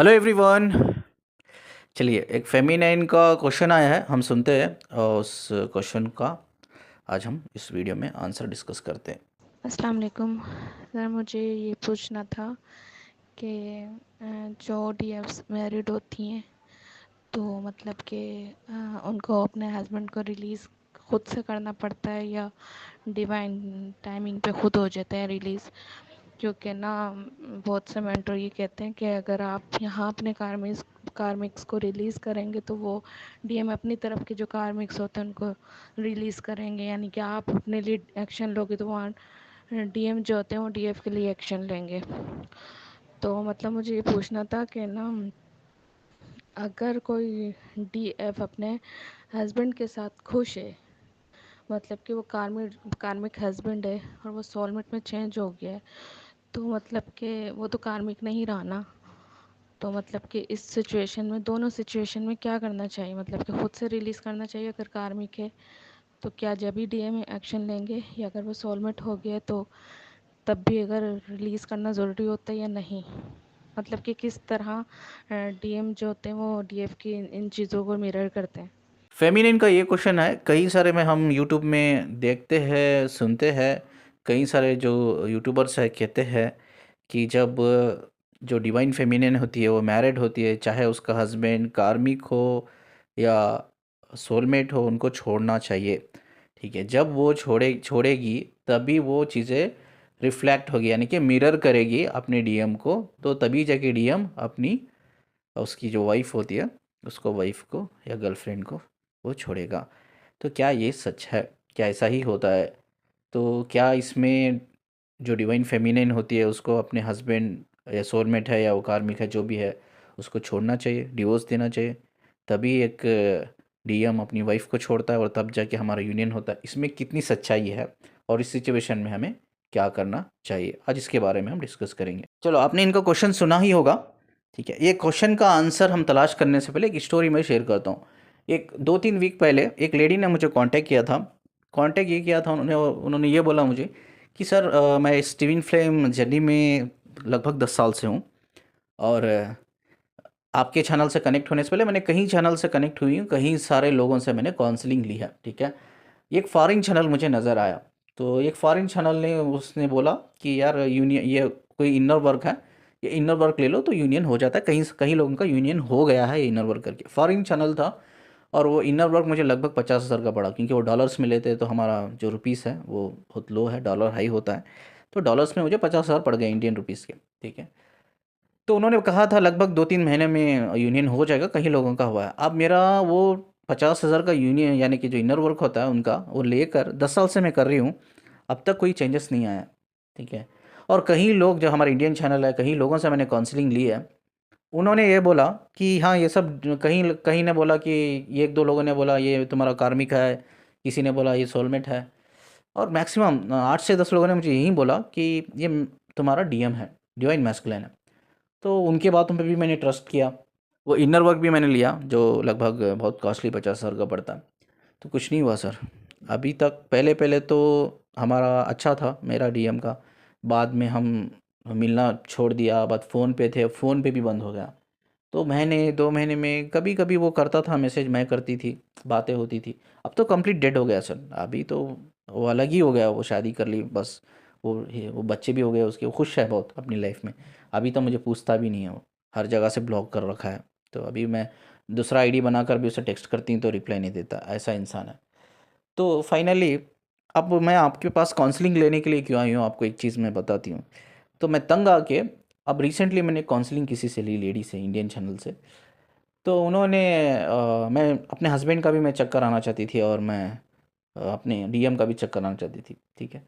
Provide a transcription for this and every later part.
Hello everyone. चलिए, एक feminine का क्वेश्चन आया है, हम सुनते हैं और उस क्वेश्चन का आज हम इस वीडियो में आंसर डिस्कस करते हैं। अस्सलाम वालेकुम सर, मुझे ये पूछना था कि जो डीएफ्स मैरिड होती हैं तो मतलब कि उनको अपने हस्बैंड को रिलीज़ खुद से करना पड़ता है या डिवाइन टाइमिंग पे खुद हो जाते हैं रिलीज़। क्योंकि ना बहुत से मेंटर ये कहते हैं कि अगर आप यहाँ अपने कार्मिक्स को रिलीज़ करेंगे तो वो डीएम अपनी तरफ के जो कार्मिक्स होते हैं उनको रिलीज़ करेंगे, यानी कि आप अपने लिए एक्शन लोगे तो वहाँ डीएम जो होते हैं वो डीएफ के लिए एक्शन लेंगे। तो मतलब मुझे ये पूछना था कि ना अगर कोई डीएफ अपने हस्बैंड के साथ खुश है, मतलब कि वो कार्मिक हस्बैंड है और वो सोलमेट में चेंज हो गया है, तो मतलब कि वो तो कार्मिक नहीं रहा ना। तो मतलब कि इस सिचुएशन में, दोनों सिचुएशन में क्या करना चाहिए? मतलब कि खुद से रिलीज़ करना चाहिए अगर कार्मिक है तो क्या जब ही डीएम एक्शन लेंगे, या अगर वो सोलमेट हो गया तो तब भी अगर रिलीज़ करना ज़रूरी होता है या नहीं? मतलब कि किस तरह डीएम जो होते हैं वो डीएफ की इन चीज़ों को मिरर करते हैं। फेमिनाइन का ये क्वेश्चन है, कई सारे में हम यूट्यूब में देखते हैं, सुनते हैं। कई सारे जो यूट्यूबर्स है कहते हैं कि जब जो डिवाइन फेमिनाइन होती है वो मैरिड होती है, चाहे उसका हस्बैंड कार्मिक हो या सोलमेट हो, उनको छोड़ना चाहिए। ठीक है, जब वो छोड़ेगी तभी वो चीज़ें रिफ्लेक्ट होगी, यानी कि मिरर करेगी अपने डीएम को, तो तभी जाके डीएम अपनी उसकी जो वाइफ होती है उसको, वाइफ को या गर्लफ्रेंड को वो छोड़ेगा। तो क्या ये सच है? क्या ऐसा ही होता है? तो क्या इसमें जो डिवाइन फेमिनिन होती है उसको अपने हस्बैंड या सोलमेट है या वो कार्मिक है जो भी है उसको छोड़ना चाहिए, डिवोर्स देना चाहिए, तभी एक डीएम अपनी वाइफ को छोड़ता है और तब जाके हमारा यूनियन होता है? इसमें कितनी सच्चाई है और इस सिचुएशन में हमें क्या करना चाहिए, आज इसके बारे में हम डिस्कस करेंगे। चलो, आपने इनका क्वेश्चन सुना ही होगा। ठीक है, ये क्वेश्चन का आंसर हम तलाश करने से पहले एक स्टोरी मैं शेयर करता हूँ। एक 2-3 वीक पहले एक लेडी ने मुझे कांटेक्ट किया था। कांटेक्ट ये किया था, उन्होंने उन्होंने ये बोला मुझे कि सर, मैं इस ट्विन फ्लेम जर्नी में लगभग 10 साल से हूँ और आपके चैनल से कनेक्ट होने से पहले मैंने कहीं चैनल से कनेक्ट हुई हूँ, कहीं सारे लोगों से मैंने काउंसलिंग ली है। ठीक है, एक फॉरेन चैनल मुझे नज़र आया, तो एक फॉरेन चैनल ने उसने बोला कि यार यूनियन, ये कोई इनर वर्क है, ये इनर वर्क ले लो तो यूनियन हो जाता है। कहीं कहीं लोगों का यूनियन हो गया है ये इनर वर्क करके। फॉरेन चैनल था और वो इनर वर्क मुझे लगभग 50,000 का पड़ा, क्योंकि वो डॉलर्स में लेते हैं तो हमारा जो रुपीस है वो बहुत लो है, डॉलर हाई होता है। तो डॉलर्स में मुझे 50,000 पड़ गए इंडियन रुपीज़ के। ठीक है, तो उन्होंने कहा था लगभग 2-3 महीने में यूनियन हो जाएगा, कहीं लोगों का हुआ है। अब मेरा वो 50,000 का यूनियन, यानी कि जो इनर वर्क होता है उनका, वो लेकर 10 साल से मैं कर रही हूँ, अब तक कोई चेंजेस नहीं आया। ठीक है, और कहीं लोग, जो हमारे इंडियन चैनल है, कहीं लोगों से मैंने काउंसलिंग ली है, उन्होंने ये बोला कि हाँ ये सब, कहीं कहीं ने बोला कि ये, 1-2 लोगों ने बोला ये तुम्हारा कार्मिक है, किसी ने बोला ये सोलमेट है, और मैक्सिमम 8 से 10 लोगों ने मुझे यही बोला कि ये तुम्हारा डीएम है, डिवाइन मैस्कुलिन है। तो उनके बातों पे भी मैंने ट्रस्ट किया। वो इनर वर्क भी मैंने लिया जो लगभग बहुत कॉस्टली 50,000 का पड़ता है। तो कुछ नहीं हुआ सर अभी तक। पहले पहले तो हमारा अच्छा था मेरा डीएम का, बाद में हम मिलना छोड़ दिया, बाद फ़ोन पे थे, फ़ोन पे भी बंद हो गया। तो महीने 2 महीने में कभी कभी वो करता था मैसेज, मैं करती थी, बातें होती थी। अब तो कंप्लीट डेड हो गया सर। अभी तो वो अलग ही हो गया, वो शादी कर ली बस। वो बच्चे भी हो गए उसके, वो खुश है बहुत अपनी लाइफ में। अभी तो मुझे पूछता भी नहीं है वो, हर जगह से ब्लॉक कर रखा है। तो अभी मैं दूसरा आईडी बनाकर भी उसे टेक्स्ट करती हूँ तो रिप्लाई नहीं देता, ऐसा इंसान है। तो फाइनली अब मैं आपके पास काउंसलिंग लेने के लिए क्यों आई हूँ, आपको एक चीज़ मैं बताती हूँ। तो मैं तंग आके, अब रिसेंटली मैंने काउंसलिंग किसी से ली, लेडी से, इंडियन चैनल से। तो उन्होंने मैं अपने हस्बैंड का भी मैं चेक कराना चाहती थी और मैं अपने डीएम का भी चेक कराना चाहती थी। ठीक है,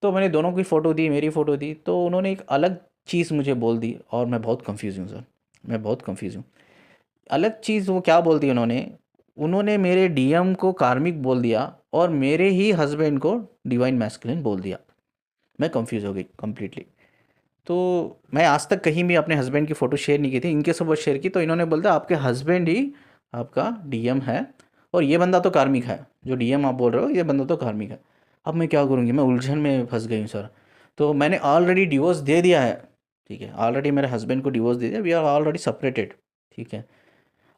तो मैंने दोनों की फ़ोटो दी, मेरी फ़ोटो दी, तो उन्होंने एक अलग चीज़ मुझे बोल दी और मैं बहुत कंफ्यूज हूँ सर। मैं बहुत कंफ्यूज हूँ। अलग चीज़ वो क्या बोल दी उन्होंने? उन्होंने मेरे डीएम को कार्मिक बोल दिया और मेरे ही हस्बैंड को डिवाइन मैस्कुलिन बोल दिया। मैं कंफ्यूज हो गई कंप्लीटली। तो मैं आज तक कहीं भी अपने हस्बैंड की फ़ोटो शेयर नहीं की थी, इनके सब शेयर की, तो इन्होंने बोल दिया आपके हस्बैंड ही आपका डीएम है और ये बंदा तो कार्मिक है, जो डीएम आप बोल रहे हो ये बंदा तो कार्मिक है। अब मैं क्या करूँगी? मैं उलझन में फंस गई हूँ सर। तो मैंने ऑलरेडी डिवोर्स दे दिया है, ठीक है, ऑलरेडी मेरे हस्बैंड को डिवोर्स दे दिया, वी आर ऑलरेडी सेपरेटेड। ठीक है,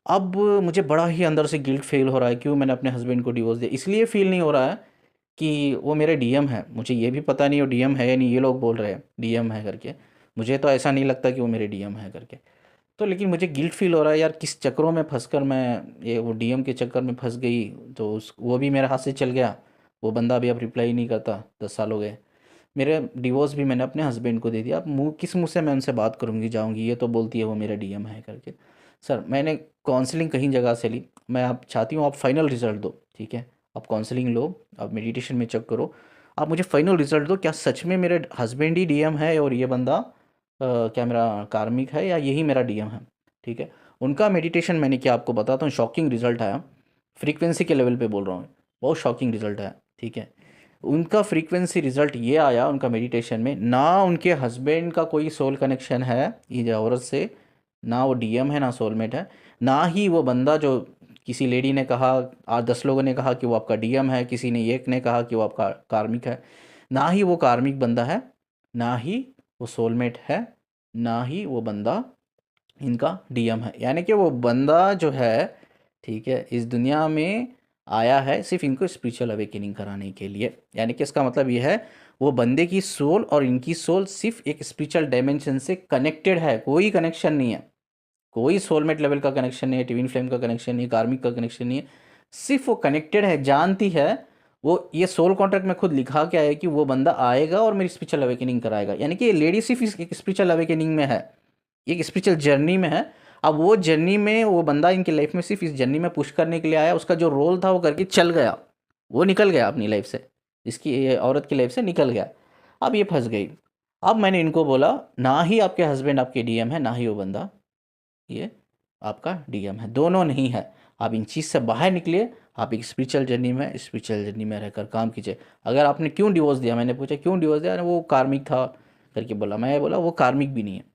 अब मुझे बड़ा ही अंदर से गिल्ट फील हो रहा है, क्यों मैंने अपने हस्बैंड को डिवोर्स दिया। इसलिए फील नहीं हो रहा है कि वो मेरे डीएम है, मुझे ये भी पता नहीं वो डीएम है या नहीं, ये लोग बोल रहे हैं डीएम है करके, मुझे तो ऐसा नहीं लगता कि वो मेरे डीएम है करके। तो लेकिन मुझे गिल्ट फील हो रहा है यार, किस चक्करों में फंसकर मैं ये वो डीएम के चक्कर में फंस गई। तो उस वो भी मेरे हाथ से चल गया, वो बंदा भी अब रिप्लाई नहीं करता, 10 साल हो गए। मेरे डिवोर्स भी मैंने अपने हस्बैंड को दे दिया, अब किस मुंह से मैं उनसे बात करूंगी जाऊंगी, ये तो बोलती है वो मेरा डीएम है करके। सर मैंने काउंसलिंग कहीं जगह से ली, मैं आप चाहती हूँ आप फाइनल रिजल्ट दो। ठीक है, आप काउंसलिंग लो, आप मेडिटेशन में चेक करो, आप मुझे फाइनल रिजल्ट दो, क्या सच में मेरे हस्बैंड ही डीएम है और ये बंदा क्या मेरा कार्मिक है या यही मेरा डीएम है। ठीक है, उनका मेडिटेशन मैंने क्या आपको बताता हूँ, शॉकिंग रिजल्ट आया, फ्रीक्वेंसी के लेवल पे बोल रहा हूँ, बहुत शॉकिंग रिजल्ट आया। ठीक है, उनका फ्रीक्वेंसी रिजल्ट ये आया उनका मेडिटेशन में, ना उनके हस्बैंड का कोई सोल कनेक्शन है ये जो औरत से, ना वो डीएम है ना सोलमेट है, ना ही वो बंदा जो किसी लेडी ने कहा, 8-10 लोगों ने कहा कि वो आपका डीएम है, किसी ने एक ने कहा कि वो आपका कार्मिक है, ना ही वो कार्मिक बंदा है, ना ही वो सोलमेट है, ना ही वो बंदा इनका डीएम है। यानी कि वो बंदा जो है, ठीक है, इस दुनिया में आया है सिर्फ इनको स्पिरिचुअल अवेकनिंग कराने के लिए। यानी कि इसका मतलब ये है, वो बंदे की सोल और इनकी सोल सिर्फ एक स्पिरिचुअल डायमेंशन से कनेक्टेड है, कोई कनेक्शन नहीं है, कोई सोलमेट लेवल का कनेक्शन नहीं है, ट्विन फ्लेम का कनेक्शन नहीं है, कार्मिक का कनेक्शन नहीं है, सिर्फ वो कनेक्टेड है, जानती है वो। ये सोल कॉन्ट्रैक्ट में खुद लिखा क्या है कि वो बंदा आएगा और मेरी स्पिरिचुअल अवेकनिंग कराएगा। यानी कि ये लेडी सिर्फ एक स्पिरिचुअल अवेकनिंग में है, एक स्पिरिचुअल जर्नी में है। अब वो जर्नी में वो बंदा इनकी लाइफ में सिर्फ इस जर्नी में पुश करने के लिए आया, उसका जो रोल था वो करके चल गया, वो निकल गया अपनी लाइफ से, इसकी ये औरत की लाइफ से निकल गया। अब ये फंस गई। अब मैंने इनको बोला, ना ही आपके हस्बैंड आपके डीएम है, ना ही वो बंदा ये आपका डीएम है, दोनों नहीं है। आप इन चीज़ से बाहर निकलिए, आप एक स्पिरिचुअल जर्नी में, स्पिरिचुअल जर्नी में रहकर काम कीजिए। अगर आपने क्यों डिवोर्स दिया, मैंने पूछा क्यों डिवोर्स दिया, वो कार्मिक था करके बोला, मैं बोला वो कार्मिक भी नहीं है।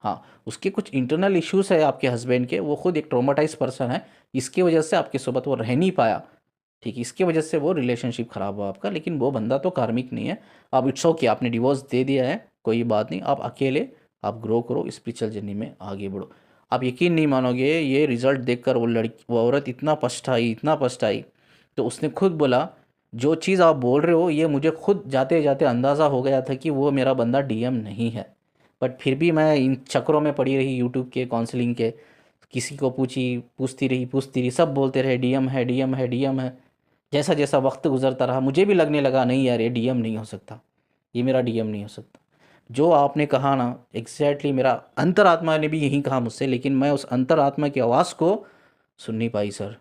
हाँ, उसके कुछ इंटरनल इश्यूज है आपके हस्बैंड के, वो खुद एक ट्रोमाटाइज पर्सन है, इसकी वजह से आपके सोबत वो रह नहीं पाया। ठीक है, इसकी वजह से वो रिलेशनशिप ख़राब हुआ आपका, लेकिन वो बंदा तो कार्मिक नहीं है। अब इट्स ओके, आपने डिवोर्स दे दिया है, कोई बात नहीं, आप अकेले आप ग्रो करो, स्पिरिचुअल जर्नी में आगे बढ़ो। आप यकीन नहीं मानोगे, ये रिज़ल्ट देखकर वो लड़की, वो औरत इतना पछताई, इतना पछताई। तो उसने खुद बोला, जो चीज़ आप बोल रहे हो ये मुझे खुद जाते जाते अंदाज़ा हो गया था कि वो मेरा बंदा डीएम नहीं है, बट फिर भी मैं इन चक्करों में पड़ी रही, यूट्यूब के काउंसलिंग के, किसी को पूछती रही, सब बोलते रहे डीएम है, डीएम है, डीएम है। जैसा जैसा वक्त गुजरता रहा मुझे भी लगने लगा, नहीं यार ये डीएम नहीं हो सकता, ये मेरा डीएम नहीं हो सकता। जो आपने कहा ना, एग्जैक्टली मेरा अंतरात्मा ने भी यही कहा मुझसे, लेकिन मैं उस अंतरात्मा की आवाज़ को सुन नहीं पाई सर।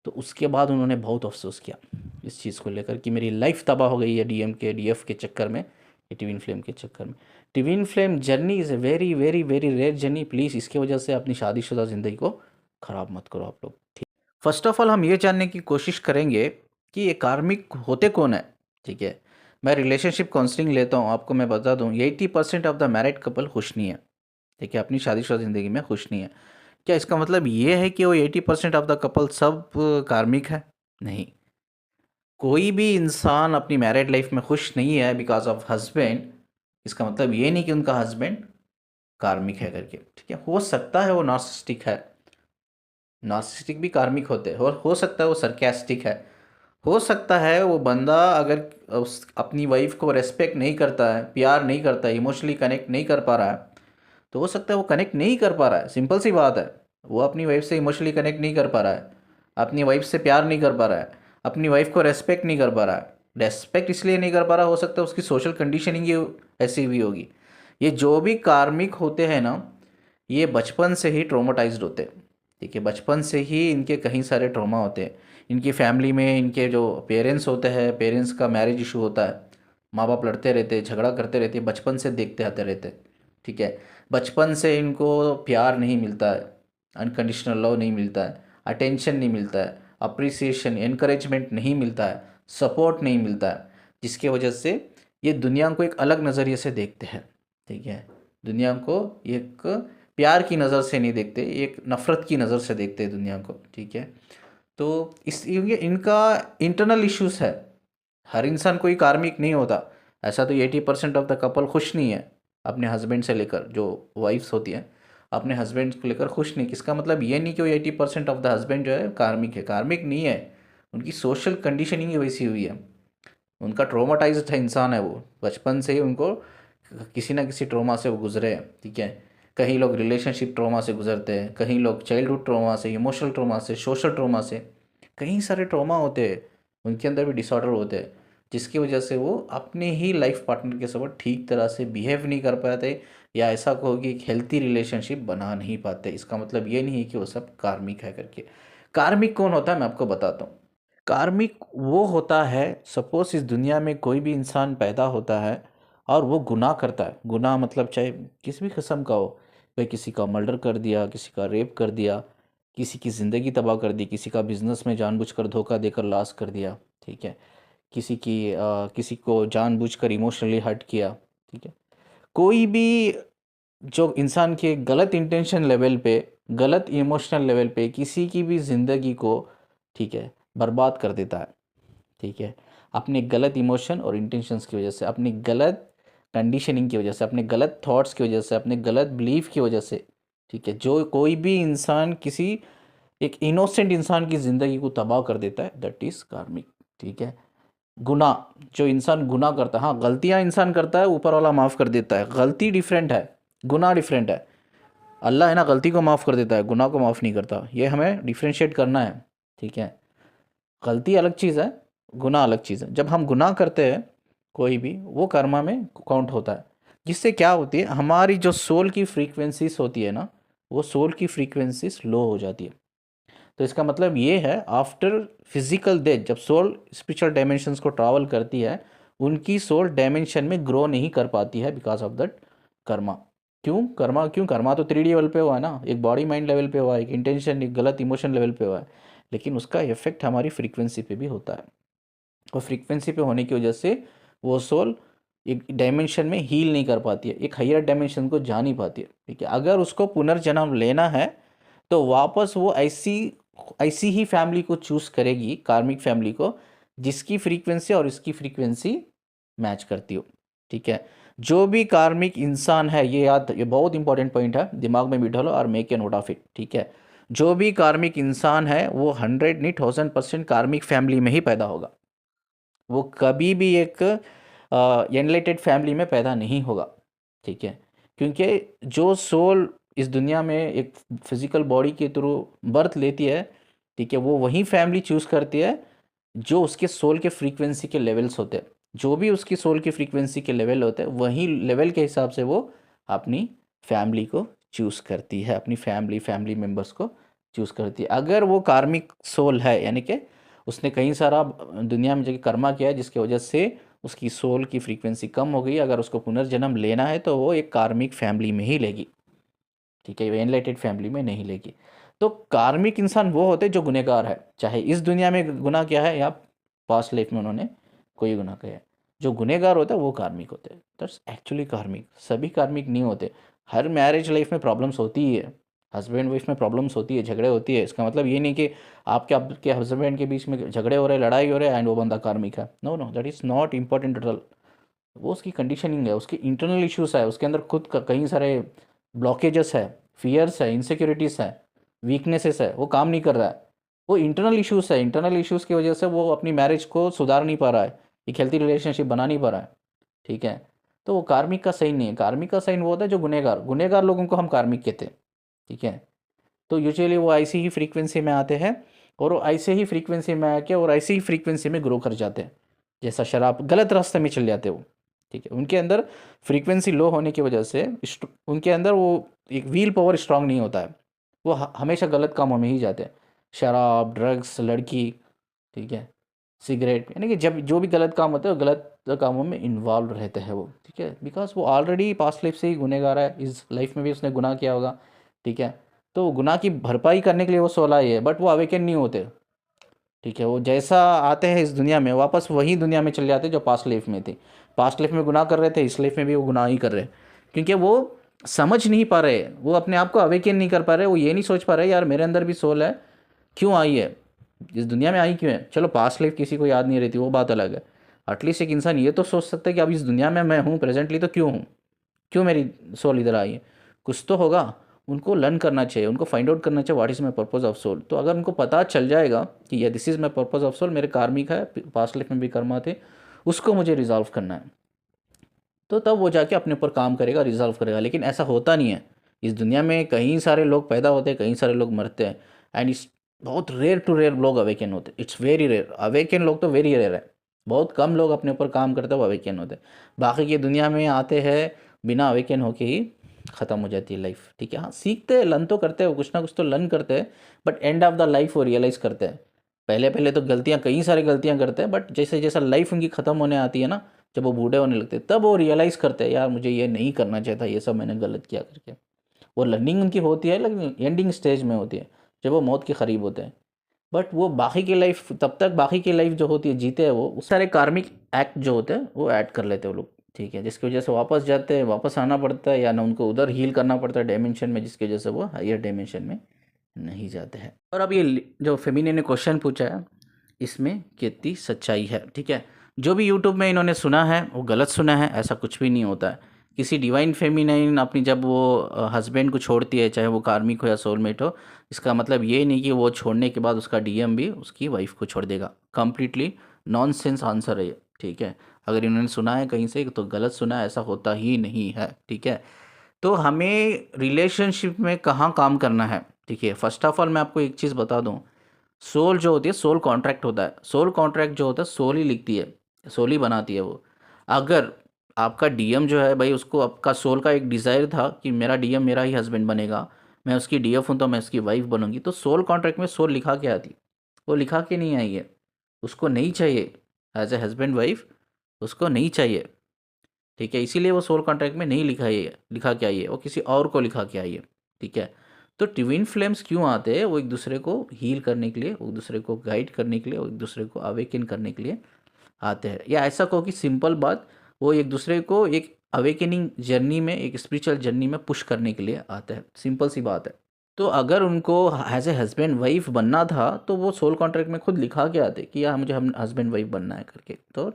तो उसके बाद उन्होंने बहुत अफसोस किया इस चीज़ को लेकर कि मेरी लाइफ तबाह हो गई है डीएम के डीएफ के चक्कर में, ये ट्विन फ्लेम के चक्कर में। Twin flame journey is a very very very rare journey, please इसकी वजह से अपनी शादीशुदा ज़िंदगी को ख़राब मत करो आप लोग। ठीक, फर्स्ट ऑफ ऑल हम ये जानने की कोशिश करेंगे कि ये कार्मिक होते कौन है। ठीक है, मैं रिलेशनशिप काउंसलिंग लेता हूँ, आपको मैं बता दूँ 80% ऑफ द मैरिड कपल खुश नहीं है। ठीक है, अपनी शादीशुदा ज़िंदगी में खुश नहीं है। क्या इसका मतलब ये है कि वो 80% ऑफ द कपल सब कार्मिक है? नहीं, कोई भी इंसान अपनी मैरिड लाइफ में खुश नहीं है बिकॉज ऑफ हस्बैंड, इसका मतलब ये नहीं कि उनका हस्बैंड कार्मिक है करके। ठीक है, हो सकता है वो नार्सिसिस्टिक है, नार्सिसिस्टिक भी कार्मिक होते हैं, और हो सकता है वो सरकास्टिक है, हो सकता है वो बंदा अगर उस अपनी वाइफ को रेस्पेक्ट नहीं करता है, प्यार नहीं करता है, इमोशनली कनेक्ट नहीं कर पा रहा है, तो हो सकता है वो कनेक्ट नहीं कर पा रहा है, सिंपल सी बात है। वो अपनी वाइफ से इमोशनली कनेक्ट नहीं कर पा रहा है, अपनी वाइफ से प्यार नहीं कर पा रहा है, अपनी वाइफ को रेस्पेक्ट नहीं कर पा रहा है। रेस्पेक्ट इसलिए नहीं कर पा रहा, हो सकता है उसकी सोशल कंडीशनिंग ये ऐसी हुई होगी। ये जो भी कार्मिक होते हैं ना, ये बचपन से ही ट्रोमाटाइज्ड होते हैं। ठीक है, बचपन से ही इनके कहीं सारे ट्रॉमा होते हैं। इनकी फैमिली में इनके जो पेरेंट्स होते हैं, पेरेंट्स का मैरिज इशू होता है, माँ बाप लड़ते रहते हैं, झगड़ा करते रहते हैं, बचपन से देखते आते रहते हैं। ठीक है, बचपन से इनको प्यार नहीं मिलता है, अनकंडीशनल लव नहीं मिलता है, अटेंशन नहीं मिलता है, अप्रिसिएशन एनकरेजमेंट नहीं मिलता है, सपोर्ट नहीं मिलता है, जिसकी वजह से ये दुनिया को एक अलग नज़रिए से देखते हैं। ठीक है, दुनिया को एक प्यार की नज़र से नहीं देखते, एक नफ़रत की नज़र से देखते हैं दुनिया को। ठीक है, तो इस ये इनका इंटरनल इश्यूज है। हर इंसान कोई कार्मिक नहीं होता, ऐसा तो 80% ऑफ द कपल खुश नहीं है। अपने हस्बैंड से लेकर, जो वाइफ्स होती हैं अपने हस्बैंड को लेकर खुश नहीं। इसका मतलब ये नहीं कि वो 80% ऑफ द हस्बैंड जो है कार्मिक है, कार्मिक नहीं है। उनकी सोशल कंडीशनिंग ही वैसी हुई है, उनका ट्रोमाटाइज्ड है इंसान है वो, बचपन से ही उनको किसी ना किसी ट्रोमा से वो गुजरे हैं। ठीक है, कहीं लोग रिलेशनशिप ट्रोमा से गुजरते हैं, कहीं लोग चाइल्डहुड ट्रोमा से, इमोशनल ट्रोमा से, सोशल ट्रोमा से, कई सारे ट्रोमा होते हैं, उनके अंदर भी डिसऑर्डर होते हैं, जिसकी वजह से वो अपने ही लाइफ पार्टनर के साथ ठीक तरह से बिहेव नहीं कर पाते, या ऐसा कहो कि एक हेल्थी रिलेशनशिप बना नहीं पाते। इसका मतलब ये नहीं है कि वो सब कार्मिक है करके। कार्मिक कौन होता है मैं आपको बताता हूँ। कार्मिक वो होता है, सपोज इस दुनिया में कोई भी इंसान पैदा होता है और वो गुनाह करता है। गुनाह मतलब चाहे किसी भी किस्म का हो, भाई किसी का मर्डर कर दिया, किसी का रेप कर दिया, किसी की ज़िंदगी तबाह कर दी, किसी का बिजनेस में जानबूझकर धोखा देकर लॉस कर दिया। ठीक है, किसी को जानबूझकर इमोशनली हर्ट किया। ठीक है, कोई भी जो इंसान के गलत इंटेंशन लेवल पे, गलत इमोशनल लेवल पे किसी की भी ज़िंदगी को, ठीक है, बर्बाद कर देता है। ठीक है, अपने गलत इमोशन और इंटेंशंस की वजह से, अपनी गलत कंडीशनिंग की वजह से, अपने गलत थॉट्स की वजह से, अपने गलत बिलीफ की वजह से। ठीक है, जो कोई भी इंसान किसी एक इनोसेंट इंसान की ज़िंदगी को तबाह कर देता है, दैट इज़ कार्मिक। ठीक है, गुनाह, जो इंसान गुनाह करता है, हाँ गलतियाँ इंसान करता है, ऊपर वाला माफ़ कर देता है, गलती डिफरेंट है, गुनाह डिफरेंट है। अल्लाह है ना, गलती को माफ़ कर देता है, गुनाह को माफ़ नहीं करता, ये हमें डिफ्रेंशिएट करना है। ठीक है, गलती अलग चीज़ है, गुनाह अलग चीज़ है। जब हम गुनाह करते हैं कोई भी, वो कर्मा में काउंट होता है, जिससे क्या होती है, हमारी जो सोल की फ्रीक्वेंसीज होती है ना, वो सोल की फ्रीक्वेंसीज लो हो जाती है। तो इसका मतलब ये है, आफ्टर फिजिकल डेथ जब सोल स्पिरिचुअल डायमेंशंस को ट्रैवल करती है, उनकी सोल डायमेंशन में ग्रो नहीं कर पाती है बिकॉज ऑफ दैट कर्मा। क्यों कर्मा तो 3D लेवल पे हुआ है ना, एक बॉडी माइंड लेवल पे हुआ है, एक इंटेंशन, एक गलत इमोशन लेवल पे हुआ है, लेकिन उसका इफेक्ट हमारी फ्रीक्वेंसी पे भी होता है। और फ्रीक्वेंसी पे होने की वजह से वो सोल एक डायमेंशन में हील नहीं कर पाती है, एक हायर डायमेंशन को जा नहीं पाती है। ठीक है, अगर उसको पुनर्जन्म लेना है तो वापस वो ऐसी ऐसी ही फैमिली को चूज़ करेगी, कार्मिक फैमिली को, जिसकी फ्रीक्वेंसी और इसकी फ्रीक्वेंसी मैच करती हो। ठीक है, जो भी कार्मिक इंसान है, ये बहुत इंपॉर्टेंट पॉइंट है, दिमाग में बिठा लो और make a note of it. ठीक है, जो भी कार्मिक इंसान है वो 100 नहीं 1000% कार्मिक फैमिली में ही पैदा होगा। वो कभी भी एक एनलाइटेड फैमिली में पैदा नहीं होगा। ठीक है, क्योंकि जो सोल इस दुनिया में एक फिजिकल बॉडी के थ्रू बर्थ लेती है, ठीक है, वो वही फैमिली चूज़ करती है जो उसके सोल के फ्रीक्वेंसी के लेवल्स होते हैं। जो भी उसकी सोल की फ्रीक्वेंसी के लेवल होते हैं, वही लेवल के हिसाब से वो अपनी फैमिली को चूज़ करती है, अपनी फैमिली मेम्बर्स को चूज़ करती है। अगर वो कार्मिक सोल है, यानी कि उसने कहीं सारा दुनिया में जगह कर्मा किया है, जिसकी वजह से उसकी सोल की फ्रीक्वेंसी कम हो गई, अगर उसको पुनर्जन्म लेना है तो वो एक कार्मिक फैमिली में ही लेगी। ठीक है, वो एनलाइटेड फैमिली में नहीं लेगी। तो कार्मिक इंसान वो होते हैं जो गुनहगार है, चाहे इस दुनिया में गुनाह किया है या पास्ट लाइफ में उन्होंने कोई गुनाह किया है। जो गुनहगार होता है वो कार्मिक होते हैं, दैट्स एक्चुअली कार्मिक। सभी कार्मिक नहीं होते। हर मैरिज लाइफ में प्रॉब्लम्स होती ही है, हस्बैंड वाइफ में प्रॉब्लम्स होती है, झगड़े होती है। इसका मतलब ये नहीं कि आपके हस्बैंड के बीच में झगड़े हो रहे, लड़ाई हो रहे एंड वो बंदा कार्मिक है। No no, that is not important at all. वो उसकी कंडीशनिंग है, उसकी इंटरनल इश्यूज है, उसके अंदर खुद का कई सारे ब्लॉकेजेस है, फियर्स है, इनसिक्योरिटीज़ है, वीकनेसेस है, वो काम नहीं कर रहा है। वो इंटरनल इश्यूज़ है, इंटरनल इश्यूज़ की वजह से वो अपनी मैरिज को सुधार नहीं पा रहा है, एक हेल्थी रिलेशनशिप बना नहीं पा रहा है। ठीक है, तो वो कार्मिक का साइन नहीं है। कार्मिक का साइन वो होता है जो गुनहगार लोगों को हम कार्मिक कहते हैं। ठीक है, तो यूजुअली वो ऐसी ही फ्रीक्वेंसी में आते हैं, और वो ऐसे ही फ्रीक्वेंसी में आके और ऐसी ही फ्रीक्वेंसी में ग्रो कर जाते हैं। जैसा शराब, गलत रास्ते में चल जाते हैं वो। ठीक है, उनके अंदर फ्रीक्वेंसी लो होने की वजह से उनके अंदर वो एक व्हील पावर स्ट्रांग नहीं होता है, वो हमेशा गलत कामों में ही जाते हैं। शराब, ड्रग्स, लड़की, ठीक है, सिगरेट, यानी कि जब जो भी गलत काम होता है वो गलत कामों में इन्वॉल्व रहते हैं वो। ठीक है, बिकॉज वो ऑलरेडी पास्ट लाइफ से ही गुनहगार है, इस लाइफ में भी उसने गुनाह किया होगा। ठीक है, तो गुनाह की भरपाई करने के लिए वो सोला ही है, बट वो अवेकन नहीं होते। ठीक है, वो जैसा आते हैं इस दुनिया में, वापस वही दुनिया में चले जाते हैं जो पास्ट लाइफ में थी। पास्ट लाइफ में गुनाह कर रहे थे, इस लाइफ में भी वो गुनाह ही कर रहे हैं, क्योंकि वो समझ नहीं पा रहे, वो अपने आप को अवेकन नहीं कर पा रहे। वो ये नहीं सोच पा रहे यार मेरे अंदर भी सोल है, क्यों आई है, इस दुनिया में आई क्यों है। चलो पास्ट लाइफ किसी को याद नहीं रहती, वो बात अलग है। एटलीस्ट एक इंसान ये तो सोच सकता है कि अब इस दुनिया में मैं हूँ प्रेजेंटली, तो क्यों हूँ। क्यों मेरी सोल इधर आई है, कुछ तो होगा। उनको लर्न करना चाहिए, उनको फाइंड आउट करना चाहिए what is my purpose of soul. तो अगर उनको पता चल जाएगा कि ये this is my purpose of soul, मेरे कार्मिक है, पास्ट लाइफ में भी कर्मा थे, उसको मुझे रिजॉल्व करना है, तो तब वो जाके अपने ऊपर काम करेगा, रिजॉल्व करेगा। लेकिन ऐसा होता नहीं है। इस दुनिया में कई सारे लोग पैदा होते हैं, कई सारे लोग मरते हैं, एंड इट्स बहुत रेयर टू रेयर लोग अवेकन होते हैं। इट्स वेरी रेयर, अवेकन लोग तो वेरी रेयर है। बहुत कम लोग अपने ऊपर काम करते हैं वो अवेकन होते हैं। बाकी की दुनिया में आते हैं, बिना अवेकन होके ही ख़त्म हो जाती है लाइफ। ठीक है, हाँ सीखते हैं, लर्न तो करते हैं, कुछ ना कुछ तो लर्न करते हैं, but end of the life वो रियलाइज़ करते हैं। पहले पहले तो गलतियाँ, कई सारी गलतियाँ करते हैं, बट जैसे जैसा लाइफ उनकी ख़त्म होने आती है ना, जब वो बूढ़े होने लगते हैं, तब वो रियलाइज़ करते हैं यार मुझे ये नहीं करना चाहिए था, ये सब मैंने गलत किया करके। वो लर्निंग उनकी होती है, लेकिन एंडिंग स्टेज में होती है, जब वो मौत के करीब होते हैं। बट वो बाकी की लाइफ, तब तक बाकी की लाइफ जो होती है जीते हैं, वो उस सारे कार्मिक एक्ट जो होते हैं वो ऐड कर लेते हैं वो लोग। ठीक है, जिसकी वजह से वापस जाते हैं, वापस आना पड़ता है, या ना उनको उधर हील करना पड़ता है डायमेंशन में, जिसकी वजह से वो हायर डायमेंशन में नहीं जाते हैं। और अब ये जो फेमिनिन ने क्वेश्चन पूछा है, इसमें कितनी सच्चाई है। ठीक है, जो भी यूट्यूब में इन्होंने सुना है वो गलत सुना है, ऐसा कुछ भी नहीं होता है। किसी डिवाइन फेमिनाइन अपनी जब वो हस्बैंड को छोड़ती है, चाहे वो कार्मिक हो या सोलमेट हो, इसका मतलब ये नहीं कि वो छोड़ने के बाद उसका डीएम भी उसकी वाइफ को छोड़ देगा। कंप्लीटली नॉनसेंस आंसर है ये। ठीक है, अगर इन्होंने सुना है कहीं से तो गलत सुना है, ऐसा होता ही नहीं है। ठीक है, तो हमें रिलेशनशिप में कहाँ काम करना है। ठीक है, फर्स्ट ऑफ ऑल मैं आपको एक चीज़ बता दूँ, सोल जो होती है, सोल कॉन्ट्रैक्ट होता है। सोल कॉन्ट्रैक्ट जो होता है सोल ही लिखती है, सोल ही बनाती है वो। अगर आपका डीएम जो है भाई, उसको आपका सोल का एक डिज़ायर था कि मेरा डीएम मेरा ही हस्बैंड बनेगा, मैं उसकी डीएफ हूँ तो मैं उसकी वाइफ बनूंगी, तो सोल कॉन्ट्रैक्ट में सोल लिखा के आती, वो लिखा के नहीं आई है। उसको नहीं चाहिए एज ए हस्बैंड वाइफ, उसको नहीं चाहिए। ठीक है, इसीलिए वो सोल कॉन्ट्रैक्ट में नहीं लिखा है, लिखा के आई है, वो किसी और को लिखा के आई है। ठीक है, तो ट्विन फ्लेम्स क्यों आते हैं, वो एक दूसरे को हील करने के लिए, एक दूसरे को गाइड करने के लिए, एक दूसरे को अवेकन करने के लिए आते हैं। या ऐसा कहो कि सिंपल बात, वो एक दूसरे को एक अवेकनिंग जर्नी में, एक स्पिरिचुअल जर्नी में पुश करने के लिए आते हैं। सिंपल सी बात है। तो अगर उनको एज ए हस्बैंड वाइफ बनना था, तो वो सोल कॉन्ट्रैक्ट में खुद लिखा के आते कि यार मुझे हम हस्बैंड वाइफ बनना है करके। तो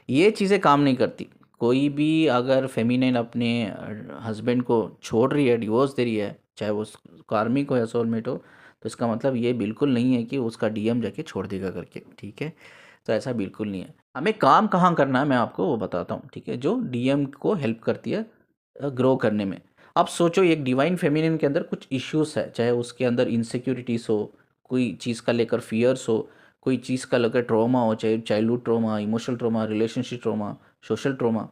ये चीज़ें काम नहीं करती। कोई भी अगर फेमिनिन अपने हस्बैंड को छोड़ रही है, डिवोर्स दे रही है, चाहे वो कार्मिक हो या सोलमेट हो, तो इसका मतलब ये बिल्कुल नहीं है कि उसका डीएम जाके छोड़ देगा करके। ठीक है, तो ऐसा बिल्कुल नहीं है। हमें काम कहाँ करना है मैं आपको वो बताता हूँ। ठीक है, जो डीएम को हेल्प करती है ग्रो करने में। आप सोचो एक डिवाइन फेमिनिन के अंदर कुछ इश्यूज है, चाहे उसके अंदर इनसिक्योरिटीज़ हो, कोई चीज़ का लेकर फियर्स हो, कोई चीज़ का लेकर ट्रॉमा हो, चाहे childhood trauma, emotional trauma, relationship trauma, social trauma.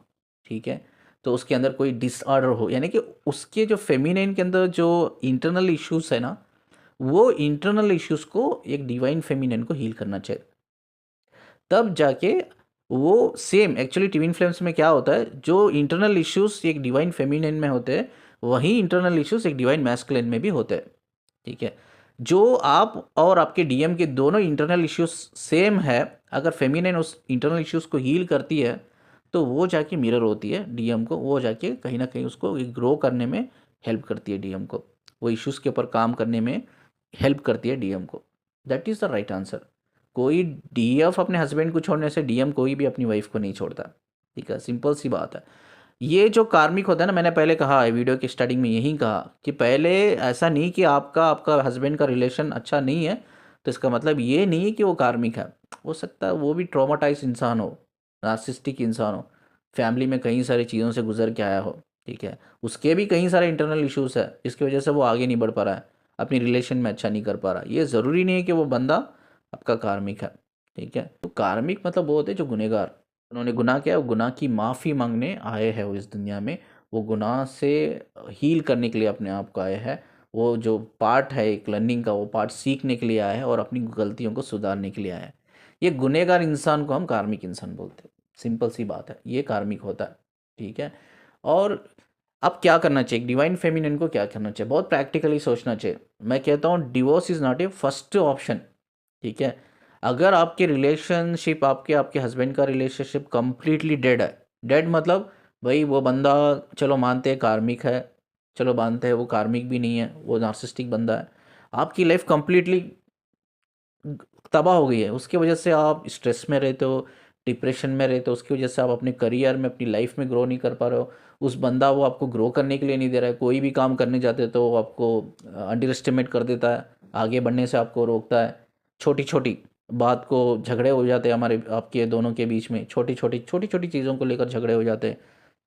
ठीक है, तो उसके अंदर कोई डिसऑर्डर हो, यानी कि उसके जो फेमिनिन के अंदर जो इंटरनल इश्यूज है ना, वो इंटरनल इश्यूज को एक डिवाइन फेमिनिन को हील करना चाहिए। तब जाके वो सेम, एक्चुअली ट्विन फ्लेम्स में क्या होता है, जो इंटरनल इश्यूज एक डिवाइन फेमिनिन में होते हैं, वही इंटरनल इश्यूज एक डिवाइन मैस्कुलिन में भी होते हैं। ठीक है, जो आप और आपके डीएम के दोनों इंटरनल इश्यूज सेम है, अगर फेमिनिन उस इंटरनल इश्यूज को हील करती है, तो वो जाके मिरर होती है डीएम को, वो जाके कहीं ना कहीं उसको ग्रो करने में हेल्प करती है डीएम को, वो इश्यूज के ऊपर काम करने में हेल्प करती है डीएम को। That is the right answer. कोई डीएफ अपने हस्बैंड को छोड़ने से डीएम कोई भी अपनी वाइफ को नहीं छोड़ता। ठीक है, सिंपल सी बात है। ये जो कार्मिक होता है ना, मैंने पहले कहा है वीडियो की स्टार्टिंग में, यही कहा कि पहले ऐसा नहीं कि आपका आपका हस्बैंड का रिलेशन अच्छा नहीं है तो इसका मतलब ये नहीं है कि वो कार्मिक है। हो सकता है वो भी ट्रॉमाटाइज इंसान हो, नार्सिस्टिक इंसान हो, फैमिली में कई सारी चीज़ों से गुजर के आया हो। ठीक है, उसके भी कई सारे इंटरनल इश्यूज है, इसकी वजह से वो आगे नहीं बढ़ पा रहा है, अपनी रिलेशन में अच्छा नहीं कर पा रहा। ये ज़रूरी नहीं है कि वो बंदा आपका कार्मिक है। ठीक है, तो कार्मिक मतलब वो होते हैं जो गुनहगार, उन्होंने गुनाह किया, वो गुनाह की माफ़ी मांगने आए हैं वो इस दुनिया में, वो गुनाह से हील करने के लिए अपने आप को आए हैं। वो जो पार्ट है एक लर्निंग का, वो पार्ट सीखने के लिए आया है और अपनी गलतियों को सुधारने के लिए आया है। ये गुनहगार इंसान को हम कार्मिक इंसान बोलते हैं। सिंपल सी बात है, ये कार्मिक होता है। ठीक है, और अब क्या करना चाहिए डिवाइन फेमिनिन को, क्या करना चाहिए, बहुत प्रैक्टिकली सोचना चाहिए। मैं कहता हूँ divorce is not a first option. ठीक है, अगर आपके रिलेशनशिप, आपके आपके हस्बैंड का रिलेशनशिप कंप्लीटली डेड है, डेड मतलब भाई वो बंदा, चलो मानते हैं कार्मिक है, चलो मानते हैं वो कार्मिक भी नहीं है, वो नार्सिस्टिक बंदा है, आपकी लाइफ कंप्लीटली तबाह हो गई है, उसकी वजह से आप स्ट्रेस में रहते हो, डिप्रेशन में रहते हो, उसकी वजह से आप अपने करियर में अपनी लाइफ में ग्रो नहीं कर पा रहे हो। उस बंदा वो आपको ग्रो करने के लिए नहीं दे रहा है, कोई भी काम करने जाते हो तो वो आपको अंडर एस्टिमेट कर देता है, आगे बढ़ने से आपको रोकता है। छोटी छोटी बात को झगड़े हो जाते हैं हमारे आपके दोनों के बीच में, छोटी छोटी चीज़ों को लेकर झगड़े हो जाते हैं,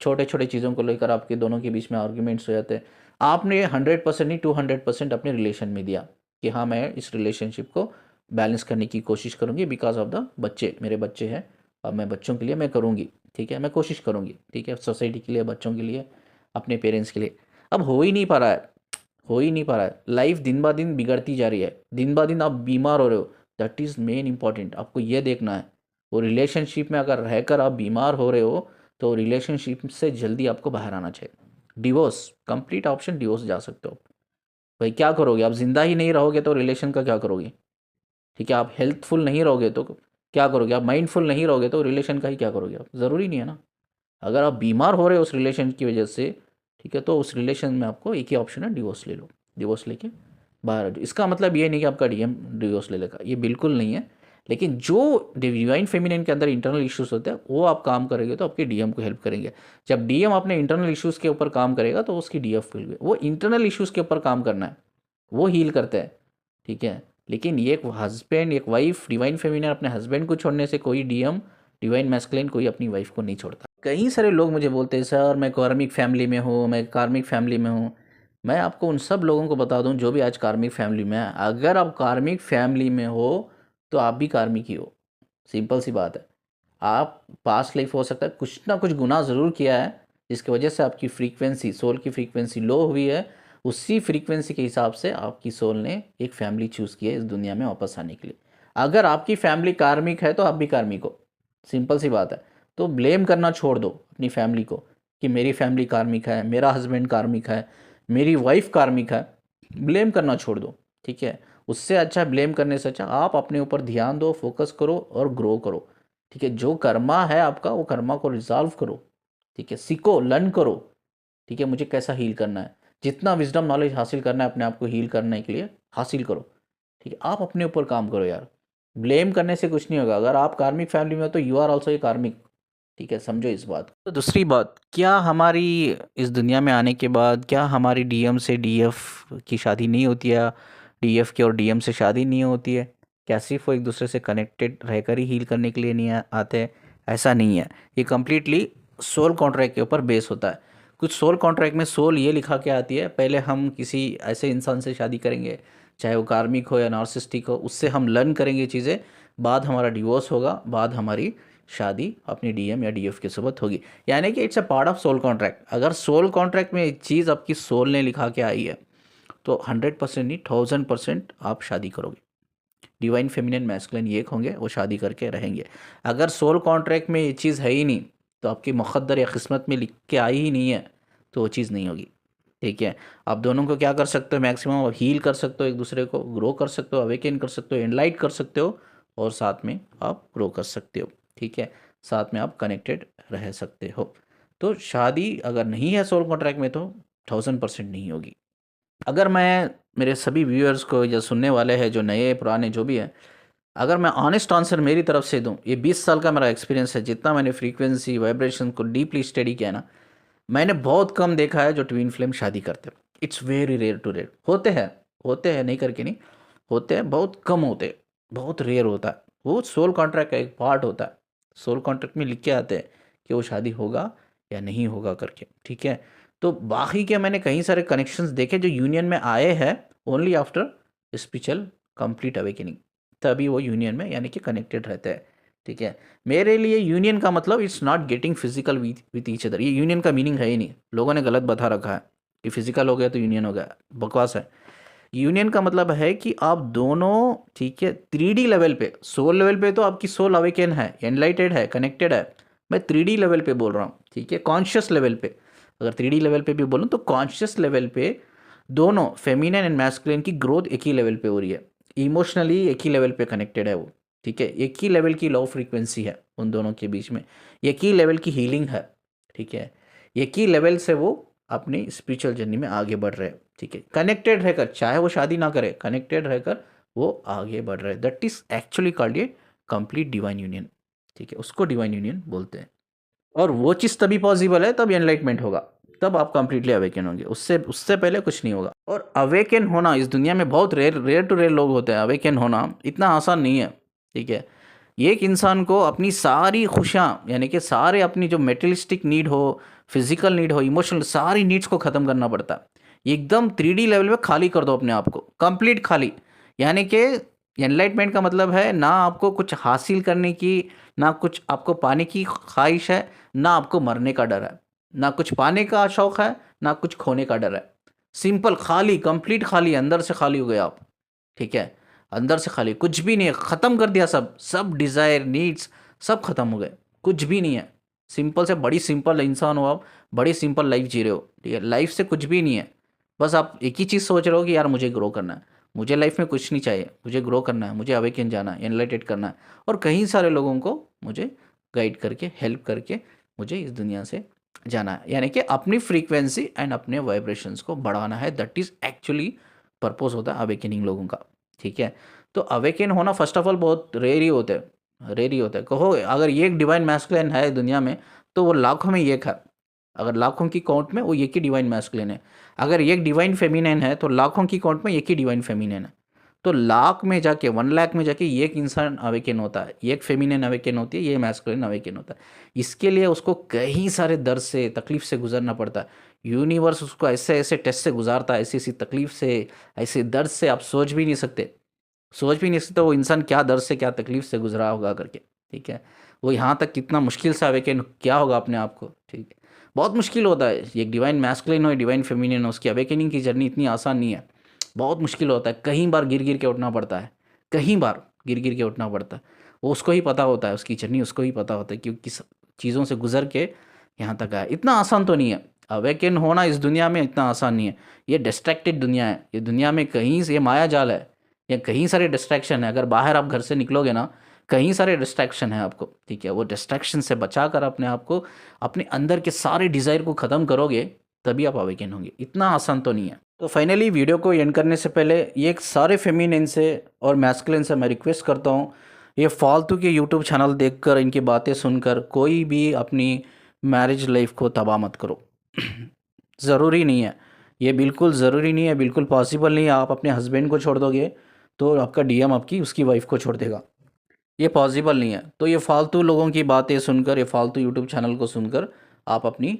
छोटे छोटे चीज़ों को लेकर आपके दोनों के बीच में आर्ग्यूमेंट्स हो जाते हैं। आपने 100% नहीं 200% अपने रिलेशन में दिया कि हाँ मैं इस रिलेशनशिप को बैलेंस करने की कोशिश करूँगी बिकॉज ऑफ द बच्चे, मेरे बच्चे हैं और मैं बच्चों के लिए मैं करूँगी, ठीक है, मैं कोशिश करूँगी, ठीक है, सोसाइटी के लिए, बच्चों के लिए, अपने पेरेंट्स के लिए। अब हो ही नहीं पा रहा है, हो ही नहीं पा रहा है। लाइफ दिन ब दिन बिगड़ती जा रही है, दिन ब दिन आप बीमार हो रहे हो। दैट इज़ मेन इंपॉर्टेंट, आपको ये देखना है। वो रिलेशनशिप में अगर रहकर आप बीमार हो रहे हो तो रिलेशनशिप से जल्दी आपको बाहर आना चाहिए। डिवोर्स, कंप्लीट ऑप्शन डिवोर्स जा सकते हो। भाई क्या करोगे, आप जिंदा ही नहीं रहोगे तो रिलेशन का क्या करोगे, ठीक है, आप हेल्थफुल नहीं रहोगे तो क्या करोगे, आप माइंडफुल नहीं रहोगे तो रिलेशन का ही क्या करोगे आप, ज़रूरी नहीं है ना। अगर आप बीमार हो रहे हो उस रिलेशन की वजह से, ठीक है, तो उस रिलेशन में आपको एक ही ऑप्शन है, डिवोर्स ले लो। डिवोर्स लेके बाहर आ जाओ। इसका मतलब ये नहीं कि आपका डीएम डिवोर्स ले लेगा, ये बिल्कुल नहीं है। लेकिन जो डिवाइन फेमिनिन के अंदर इंटरनल इश्यूज होते हैं वो आप काम करेंगे तो आपके डीएम को हेल्प करेंगे। जब डीएम अपने इंटरनल इश्यूज़ के ऊपर काम करेगा तो उसकी डीएफ विल, वो इंटरनल इश्यूज़ के ऊपर काम करना है, वो हील करते हैं, ठीक है। लेकिन ये एक हस्बैंड एक वाइफ डिवाइन फेमिनिन अपने हस्बैंड को छोड़ने से कोई डीएम डिवाइन मैस्कुलिन कोई अपनी वाइफ को नहीं छोड़ता। कई सारे लोग मुझे बोलते हैं सर मैं कार्मिक फैमिली में हूँ, मैं कार्मिक फैमिली में हूँ। मैं आपको उन सब लोगों को बता दूं जो भी आज कार्मिक फैमिली में है, अगर आप कार्मिक फैमिली में हो तो आप भी कार्मिक ही हो, सिंपल सी बात है। आप पास्ट लाइफ हो सकता है कुछ ना कुछ गुनाह ज़रूर किया है जिसकी वजह से आपकी फ्रीक्वेंसी, सोल की फ्रीक्वेंसी लो हुई है। उसी फ्रीक्वेंसी के हिसाब से आपकी सोल ने एक फैमिली चूज़ की है इस दुनिया में वापस आने के लिए। अगर आपकी फैमिली कार्मिक है तो आप भी कार्मिक हो, सिंपल सी बात है। तो ब्लेम करना छोड़ दो अपनी फैमिली को कि मेरी फैमिली कार्मिक है, मेरा हस्बैंड कार्मिक है, मेरी वाइफ कार्मिक है। ब्लेम करना छोड़ दो, ठीक है। उससे अच्छा, ब्लेम करने से अच्छा आप अपने ऊपर ध्यान दो, फोकस करो और ग्रो करो, ठीक है। जो कर्मा है आपका वो कर्मा को रिजॉल्व करो, ठीक है, सीखो, लर्न करो, ठीक है, मुझे कैसा हील करना है। जितना विजडम नॉलेज हासिल करना है अपने आप को हील करने के लिए हासिल करो, ठीक है। आप अपने ऊपर काम करो यार, ब्लेम करने से कुछ नहीं होगा। अगर आप कार्मिक फैमिली में हो तो यू आर ऑल्सो ए कार्मिक, ठीक है, समझो इस बात को। तो दूसरी बात, क्या हमारी इस दुनिया में आने के बाद क्या हमारी डीएम से डीएफ की शादी नहीं होती है, डीएफ की और डीएम से शादी नहीं होती है? क्या सिर्फ वो एक दूसरे से कनेक्टेड रहकर ही हील करने के लिए नहीं आते? ऐसा नहीं है, ये कम्प्लीटली सोल कॉन्ट्रैक्ट के ऊपर बेस होता है। कुछ सोल कॉन्ट्रैक्ट में सोल ये लिखा के आती है, पहले हम किसी ऐसे इंसान से शादी करेंगे, चाहे वो कार्मिक हो या नार्सिस्टिक हो, उससे हम लर्न करेंगे चीज़ें, बाद हमारा डिवोर्स होगा, बाद हमारी शादी अपनी डीएम या डीएफ के साथ होगी। यानी कि it's a part of soul contract. अगर सोल कॉन्ट्रैक्ट में एक चीज़ आपकी सोल ने लिखा के आई है तो 100% नहीं 1000% आप शादी करोगे। डिवाइन फेमिनिन मैस्कुलिन एक होंगे, वो शादी करके रहेंगे। अगर सोल कॉन्ट्रैक्ट में ये चीज़ है ही नहीं, तो आपकी मुक़द्दर या किस्मत में लिख के आई ही नहीं है, तो वो चीज़ नहीं होगी, ठीक है। आप दोनों को क्या कर सकते हो, मैक्सिमम आप हील कर सकते हो, एक दूसरे को ग्रो कर सकते हो, अवेकन कर सकते हो, एनलाइट कर सकते हो, और साथ में आप ग्रो कर सकते हो, ठीक है। साथ में आप कनेक्टेड रह सकते हो। तो शादी अगर नहीं है सोल कॉन्ट्रैक्ट में तो 1000% नहीं होगी। अगर मैं मेरे सभी व्यूअर्स को या सुनने वाले हैं जो नए पुराने जो भी हैं, अगर मैं ऑनेस्ट आंसर मेरी तरफ से दूं, ये 20 साल का मेरा एक्सपीरियंस है, जितना मैंने फ्रीक्वेंसी वाइब्रेशन को डीपली स्टडी किया ना, मैंने बहुत कम देखा है जो ट्विन फ्लेम शादी करते हैं। It's very rare to rare. होते हैं नहीं करके नहीं, होते हैं, बहुत कम होते हैं, बहुत रेयर होता है। वो सोल कॉन्ट्रैक्ट का एक पार्ट होता है। सोल कॉन्ट्रैक्ट में लिख के आते हैं कि वो शादी होगा या नहीं होगा करके, ठीक है। तो बाकी के मैंने कई सारे कनेक्शंस देखे जो यूनियन में आए हैं only after spiritual complete awakening, तभी वो यूनियन में यानी कि कनेक्टेड रहते हैं, ठीक है। मेरे लिए यूनियन का मतलब it's not getting physical with each other. ये यूनियन का मीनिंग है ही नहीं, लोगों ने गलत बता रखा है कि फिजिकल हो गया तो यूनियन हो गया, बकवास है। यूनियन का मतलब है कि आप दोनों, ठीक है, 3D लेवल पे, सोल लेवल पे तो आपकी सोल अवेकन है, एनलाइटेड है, कनेक्टेड है। मैं 3D लेवल पे बोल रहा हूँ, ठीक है, कॉन्शियस लेवल पे। अगर 3D लेवल पे भी बोलूँ तो कॉन्शियस लेवल पे दोनों फेमिनिन एंड मैस्कुलिन की ग्रोथ एक ही लेवल पे हो रही है, इमोशनली एक ही लेवल पे कनेक्टेड है वो, ठीक है। एक ही लेवल की लो फ्रीक्वेंसी है उन दोनों के बीच में, एक ही लेवल की हीलिंग है, ठीक है। एक ही लेवल से वो अपनी स्पिरिचुअल जर्नी में आगे बढ़ रहे हैं, ठीक है। कनेक्टेड रहकर, चाहे वो शादी ना करे, कनेक्टेड रहकर वो आगे बढ़ रहे हैं। दैट इज एक्चुअली कॉल्ड ये कंप्लीट डिवाइन यूनियन, ठीक है, उसको डिवाइन यूनियन बोलते हैं। और वो चीज़ तभी पॉसिबल है, तब एनलाइटमेंट होगा, तब आप कंप्लीटली अवेकन होंगे, उससे उससे पहले कुछ नहीं होगा। और अवेकन होना इस दुनिया में बहुत रेयर टू रेयर लोग होते हैं। अवेकन होना इतना आसान नहीं है, ठीक है। एक इंसान को अपनी सारी खुशियाँ, यानी कि सारे अपनी जो मेटेरियलिस्टिक नीड हो, फिजिकल नीड हो, इमोशनल, सारी नीड्स को ख़त्म करना पड़ता है। एकदम 3D लेवल में खाली कर दो अपने आप को, कंप्लीट खाली। यानी कि एनलाइटमेंट का मतलब है ना आपको कुछ हासिल करने की, ना कुछ आपको पाने की ख्वाहिश है, ना आपको मरने का डर है, ना कुछ पाने का शौक़ है, ना कुछ खोने का डर है। सिंपल खाली, कंप्लीट खाली, अंदर से खाली हो गए आप, ठीक है। अंदर से खाली, कुछ भी नहीं है, ख़त्म कर दिया सब, सब डिज़ायर, नीड्स सब ख़त्म हो गए, कुछ भी नहीं है। सिंपल से बड़ी सिंपल इंसान हो आप, बड़ी सिंपल लाइफ जी रहे हो, ठीक है। लाइफ से कुछ भी नहीं है, बस आप एक ही चीज़ सोच रहे हो कि यार मुझे ग्रो करना है, मुझे लाइफ में कुछ नहीं चाहिए, मुझे ग्रो करना है, मुझे अवेकन जाना है, एनलाइटेड करना है। और कई सारे लोगों को मुझे गाइड करके, हेल्प करके मुझे इस दुनिया से जाना है, यानी कि अपनी फ्रीक्वेंसी एंड अपने वाइब्रेशंस को बढ़ाना है। दैट इज़ एक्चुअली पर्पस होता है अवेकनिंग लोगों का, ठीक है। तो अवेकन होना फर्स्ट ऑफ ऑल बहुत रेयर ही होता है, रेयर ही होता है। कहो अगर एक डिवाइन मैस्कुलिन है दुनिया में, तो वो लाखों में एक है। अगर लाखों की काउंट में वो एक ही डिवाइन मैस्कुलिन है। अगर एक डिवाइन फेमिनिन है तो लाखों की काउंट में एक ही डिवाइन फेमिनिन है। तो लाख में जाके, 1 लाख में जाके एक इंसान अवेकन होता है, एक फेमिनिन अवेकन होती है, ये मैस्कुलिन अवेकन होता है। इसके लिए उसको कई सारे दर्द से, तकलीफ से गुजरना पड़ता है। यूनिवर्स उसको ऐसे ऐसे टेस्ट से गुजारता है, ऐसी ऐसी तकलीफ से, ऐसे दर्द से, आप सोच भी नहीं सकते, सोच भी नहीं सकते वो इंसान क्या दर्द से, क्या तकलीफ से गुजरा होगा करके, ठीक है। वो यहाँ तक कितना मुश्किल से अवेकन क्या होगा अपने आप को, ठीक है। बहुत मुश्किल होता है, एक डिवाइन मैस्कुलिन हो, डिवाइन फेमिनिन हो, उसकी अवेकनिंग की जर्नी इतनी आसान नहीं है, बहुत मुश्किल होता है। कई बार गिर गिर के उठना पड़ता है, कई बार गिर गिर के उठना पड़ता है। वो उसको ही पता होता है, उसकी जर्नी उसको ही पता होता है कि किस चीज़ों से गुजर के यहाँ तक आया। इतना आसान तो नहीं है अवेकन होना, इस दुनिया में इतना आसान नहीं है। ये डिस्ट्रैक्टेड दुनिया है, ये दुनिया में कहीं से, ये माया जाल है, या कहीं सारे डिस्ट्रैक्शन है। अगर बाहर आप घर से निकलोगे ना, कहीं सारे डिस्ट्रैक्शन है आपको, ठीक है। वो डिस्ट्रैक्शन से बचा कर अपने आप को, अपने अंदर के सारे डिज़ायर को ख़त्म करोगे, तभी आप अवेकन होंगे। इतना आसान तो नहीं है। तो फाइनली वीडियो को एंड करने से पहले ये एक सारे फेमिनिन से और मैस्कुलिन से मैं रिक्वेस्ट करता हूँ, ये फालतू के यूट्यूब चैनल देखकर, इनकी बातें सुनकर कोई भी अपनी मैरिज लाइफ को तबाह मत करो। ज़रूरी नहीं है, ये बिल्कुल ज़रूरी नहीं है, बिल्कुल पॉसिबल नहीं है। आप अपने हस्बैंड को छोड़ दोगे तो आपका डीएम आपकी उसकी वाइफ को छोड़ देगा, ये पॉसिबल नहीं है। तो ये फालतू लोगों की बातें सुनकर, ये फालतू यूट्यूब चैनल को सुनकर आप अपनी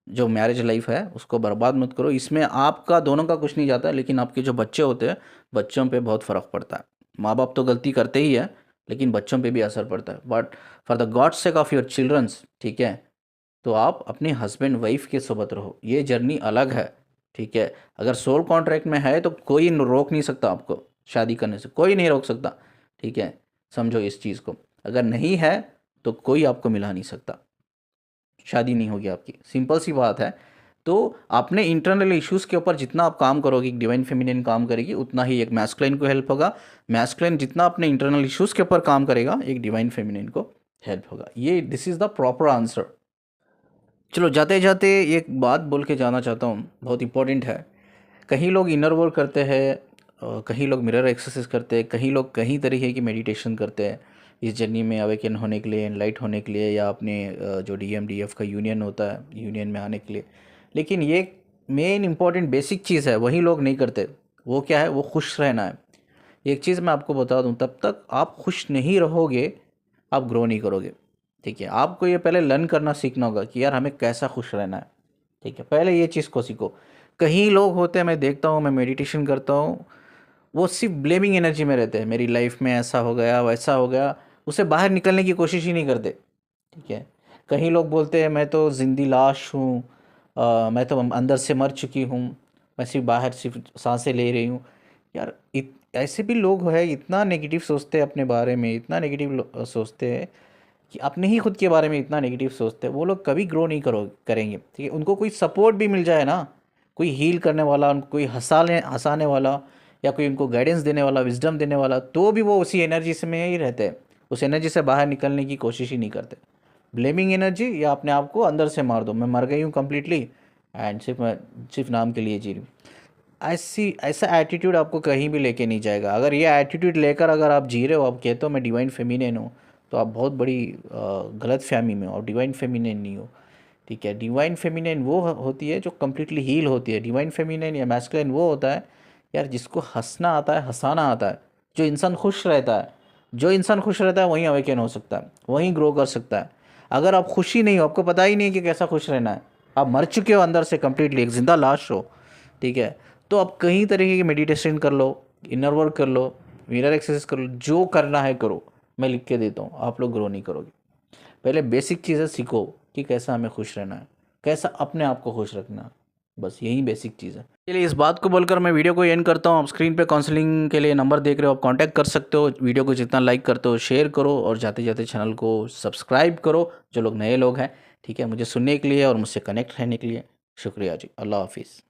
जो मैरिज लाइफ है उसको बर्बाद मत करो। इसमें आपका दोनों का कुछ नहीं जाता, लेकिन आपके जो बच्चे होते हैं, बच्चों पे बहुत फ़र्क पड़ता है। माँ बाप तो गलती करते ही है, लेकिन बच्चों पे भी असर पड़ता है। But for the God sake of your childrens, ठीक है, तो आप अपने हस्बैंड वाइफ के साथ रहो, ये जर्नी अलग है, ठीक है। अगर सोल कॉन्ट्रैक्ट में है तो कोई रोक नहीं सकता आपको शादी करने से, कोई नहीं रोक सकता, ठीक है। समझो इस चीज़ को, अगर नहीं है तो कोई आपको मिला नहीं सकता, शादी नहीं होगी आपकी, सिंपल सी बात है। तो अपने इंटरनल इश्यूज़ के ऊपर जितना आप काम करोगे, एक डिवाइन फेमिनिन काम करेगी, उतना ही एक मैस्कुलिन को हेल्प होगा। मैस्कुलिन जितना अपने इंटरनल इश्यूज़ के ऊपर काम करेगा, एक डिवाइन फेमिनिन को हेल्प होगा। ये this is the proper answer. चलो जाते जाते एक बात बोल के जाना चाहता हूँ, बहुत इंपॉर्टेंट है। कहीं लोग इनर वर्क करते हैं, कहीं लोग मिरर एक्सरसाइज करते हैं, कहीं लोग कहीं तरीके की मेडिटेशन करते हैं इस जर्नी में अवेकन होने के लिए, एनलाइट होने के लिए, या अपने जो डीएमडीएफ का यूनियन होता है, यूनियन में आने के लिए। लेकिन ये मेन इंपॉर्टेंट बेसिक चीज़ है, वही लोग नहीं करते। वो क्या है? वो खुश रहना है। एक चीज़ मैं आपको बता दूं, तब तक आप खुश नहीं रहोगे आप ग्रो नहीं करोगे, ठीक है। आपको ये पहले लर्न करना सीखना होगा कि यार हमें कैसा खुश रहना है, ठीक है। पहले ये चीज़ को सीखो। कहीं लोग होते हैं, मैं देखता हूँ, मैं मेडिटेशन करता हूँ, वो सिर्फ ब्लेमिंग एनर्जी में रहते हैं, मेरी लाइफ में ऐसा हो गया, वैसा हो गया, उससे बाहर निकलने की कोशिश ही नहीं करते, ठीक है। कहीं लोग बोलते हैं मैं तो जिंदी लाश हूँ, मैं तो अंदर से मर चुकी हूँ, मैं सिर्फ बाहर सिर्फ सांसें ले रही हूँ। यार ऐसे भी लोग हैं, इतना नेगेटिव सोचते हैं अपने बारे में, इतना नेगेटिव सोचते हैं कि अपने ही खुद के बारे में इतना नेगेटिव सोचते हैं, वो लोग कभी ग्रो नहीं करेंगे, ठीक है। उनको कोई सपोर्ट भी मिल जाए ना, कोई हील करने वाला, उनको कोई हंसाने वाला, या कोई उनको गाइडेंस देने वाला, विजडम देने वाला, तो भी वो उसी एनर्जी से में ही रहते हैं, उस एनर्जी से बाहर निकलने की कोशिश ही नहीं करते। ब्लेमिंग एनर्जी, या अपने आप को अंदर से मार दो, मैं मर गई हूँ कम्प्लीटली एंड सिर्फ नाम के लिए जी रही हूँ। ऐसा एटीट्यूड आपको कहीं भी लेके नहीं जाएगा। अगर ये एटीट्यूड लेकर अगर आप जी रहे हो, आप कहते हो मैं डिवाइन फेमिनिन हूँ, तो आप बहुत बड़ी गलत फहमी में हो, और डिवाइन फेमिनिन नहीं हो। ठीक है, डिवाइन फेमिनिन वो होती है जो कम्प्लीटली हील होती है। डिवाइन फेमिनिन या मैस्कुलिन वो होता है यार जिसको हंसना आता है, हंसाना आता है, जो इंसान खुश रहता है। जो इंसान खुश रहता है वहीं अवेकन हो सकता है, वहीं ग्रो कर सकता है। अगर आप खुशी नहीं हो, आपको पता ही नहीं है कि कैसा खुश रहना है, आप मर चुके हो अंदर से कम्प्लीटली, एक जिंदा लाश हो, ठीक है, तो आप कई तरीके की मेडिटेशन कर लो, इनर वर्क कर लो, मिरर एक्सरसाइज कर लो, जो करना है करो। मैं लिख के देता हूँ, आप लोग ग्रो नहीं करोगे। पहले बेसिक चीज़ें सीखो कि कैसा हमें खुश रहना है, कैसा अपने आप को खुश रखना है। बस यही बेसिक चीज़ है। चलिए, इस बात को बोलकर मैं वीडियो को एंड करता हूँ। आप स्क्रीन पे काउंसलिंग के लिए नंबर देख रहे हो, आप कांटेक्ट कर सकते हो। वीडियो को जितना लाइक करते हो शेयर करो, और जाते जाते चैनल को सब्सक्राइब करो जो लोग नए लोग हैं। ठीक है, मुझे सुनने के लिए और मुझसे कनेक्ट रहने के लिए शुक्रिया जी। अल्लाह हाफिज़।